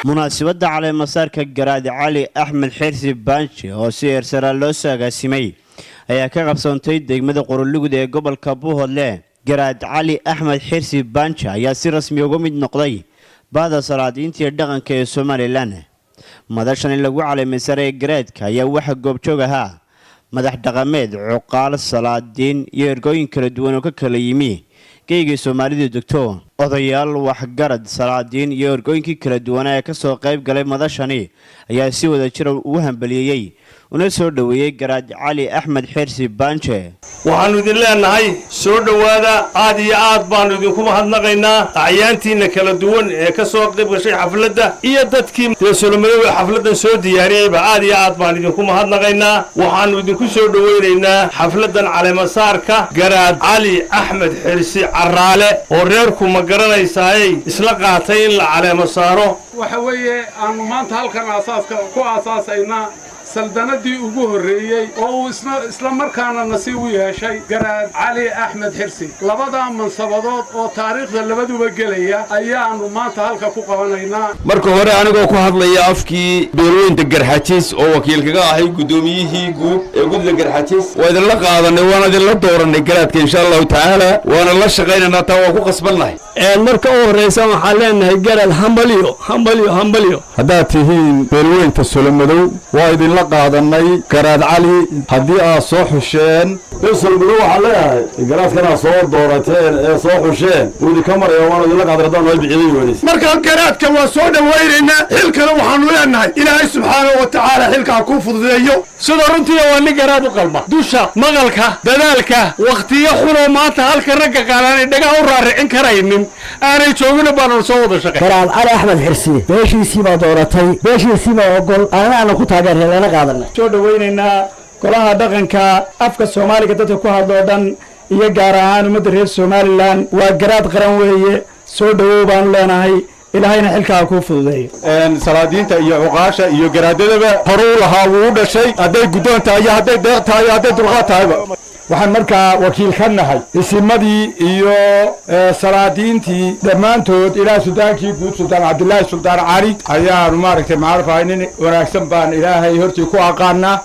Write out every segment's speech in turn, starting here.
munaasabadda caleemasaarka garaad cali axmed xirsi baanji oo si heersara loo sagaasimay ayaa ka qabsoontay degmada Qorolugud ee gobolka Buuhoodle. garaad cali axmed xirsi baanji ayaa si rasmi uga mid noqday baada salaadiinta dhaqanka ee Soomaaliland. madashan in lagu caleemasaray garaadka ayaa waxa goobjoog ahaa madax dhaqameed, cuqaal, salaadiin iyo ergooyin kala duwan oo ka kala yimi geeyga Soomaalidu degto. odayaal, waxgarad, salaadiin iyo ergooyinkii kala duwan ee ka soo qayb galay madashani ayaa si wada jir u hambaliyay una soo dhaweeyay garaad cali axmed xirsi baanji. waxaanu idin leenahay soo dhawaada, aad iyo aad baanu idinku mahadnaqaynaa acyaantiina kala duwan ee ka soo qayb gashay xafladda iyo dadkii Soomaaliyeed ee xafladdan soo diyaariyayba aad iyo aad baan idinku mahadnaqaynaa. waxaanu idinku soo dhaweynaynaa xafladdan caleemasaarka garaad cali axmed xirsi caraale oo reerku ma garanaysaay isla qaatay in la caleemasaaro. waxa weeye aanu maanta halkan aasaaska ku aasaasayna saldanadii ugu horeeyay oo uu isla markaana nasiib u yeeshay garaad cali axmed xirsi. labada mansabadood oo taariikhda labaduba gelaya ayaanu maanta halka ku qabanaynaa. marka hore anigoo ku hadlaya afkii beelweynta Garxaajis oo wakiilkaga ahay gudoomiyihii guud ee gudla Garxaajis, waa idinla qaadanay, waana idinla dooranay garaadka insha Allah taala, waana la shaqaynaynaa, taa waa ku qasbannahay. marka u horeysa waxaan leenahay garaad hambaliyo haddaad tihiin beelweynta Solomadow waa idinla qaadanay garaad cali haddii aad soo xusheen. Solomadow waxaa leeyahay garaadkana soo doorateen ee soo xusheen idinka maraya, waana idinla qaadan haddaan noo bixiyay weynays. marka garaadka waa soo dhaweynaynaa, xilkana waxaanu leenahay ilaahay subxaanahu wa tacaala xilkaa ku fududeeyo. sida runtii waa nin garaad u qalma, dusha maqalka, dadaalka, waqtiyo xuloo maanta halka ragga qaalaanay dhagaa u raaricin karaynin aanay joogin baanu soo wada shaqay. garaad cali axmed xirsi beeshiisii baa dooratay, beeshiisii baa ogol, aana ku taageerayna qaadanay. soo dhaweynaynaa golaha dhaqanka afka Soomaaliga dadka ku hadlo dhan iyo gaar ahaan ummadda reer Soomaaliland. waa garaad qaran weeye, soo dhawow baan leenahay, ilaahayna xilkaa ku fududeeyo. salaadiinta iyo cuqaasha iyo garaadadaba horuu lahaa wuu u dhashay, hadday guddoon tahay iyo hadday deeq tahay iyo hadday dulqaad tahayba. waxaan markaa wakiil ka nahay isimadii iyo salaadiintii dhammaantood ilaa sultaankii guud sultaan cabdullaahi sultaan cali ayaanu maaragtay macarufahay, nin wanaagsan baan ilaahay hortii ku aqaanaa.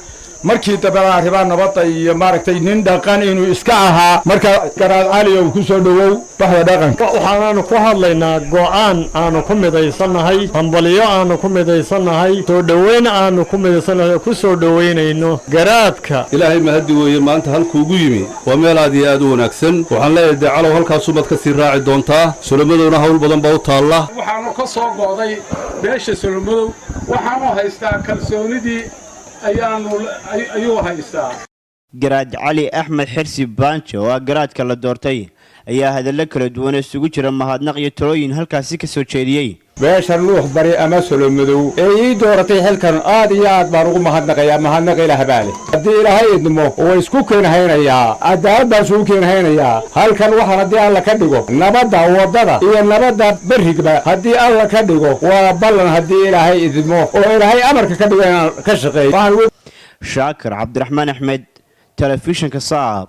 markii dambena arrimaha nabadda iyo maaragtay nin dhaqan inuu iska ahaa. marka garaad cali oo ku soo dhawow baxda dhaqanka. waxaanu ku hadlaynaa go'aan aanu ku midaysannahay, hambaliyo aanu ku midaysannahay, soo dhaweyn aanu ku midaysannahay, ku soo dhaweynayno garaadka. ilaahay mahadi weeye maanta halkuu ugu yimi waa meel aad iyo aad u wanaagsan. waxaan leeyahay calow halkaas umad ka sii raaci doontaa. Solomadowna hawl badan baa u taalla. waxaanu ka soo go'day beesha Solomadow, waxaanu haystaa kalsoonidii ayuu haystaa. garaad cali axmed xirsi baanji oo garaadka la doortay ayaa hadallo kala duwan isugu jira mahadnaq iyo talooyin halkaasi ka soo jeediyay. beesha luux bari ama Solomadow ee ii dooratay xilkan aad iyo aad baan ugu mahadnaqayaa. mahadnaq ilaah baale, haddii ilaahay idmo oo isku keenhaynayaa, cadaalad baan isugu keenhaynayaa. halkan waxaan haddii alla ka dhigo nabadda waddada iyo nabadda berrigba haddii alla ka dhigo waa ballan haddii ilaahay idmo oo ilaahay amarka ka dhigo inaan ka shaqeeyo. shaakir cabdiraxmaan axmed, telefishinka Saab.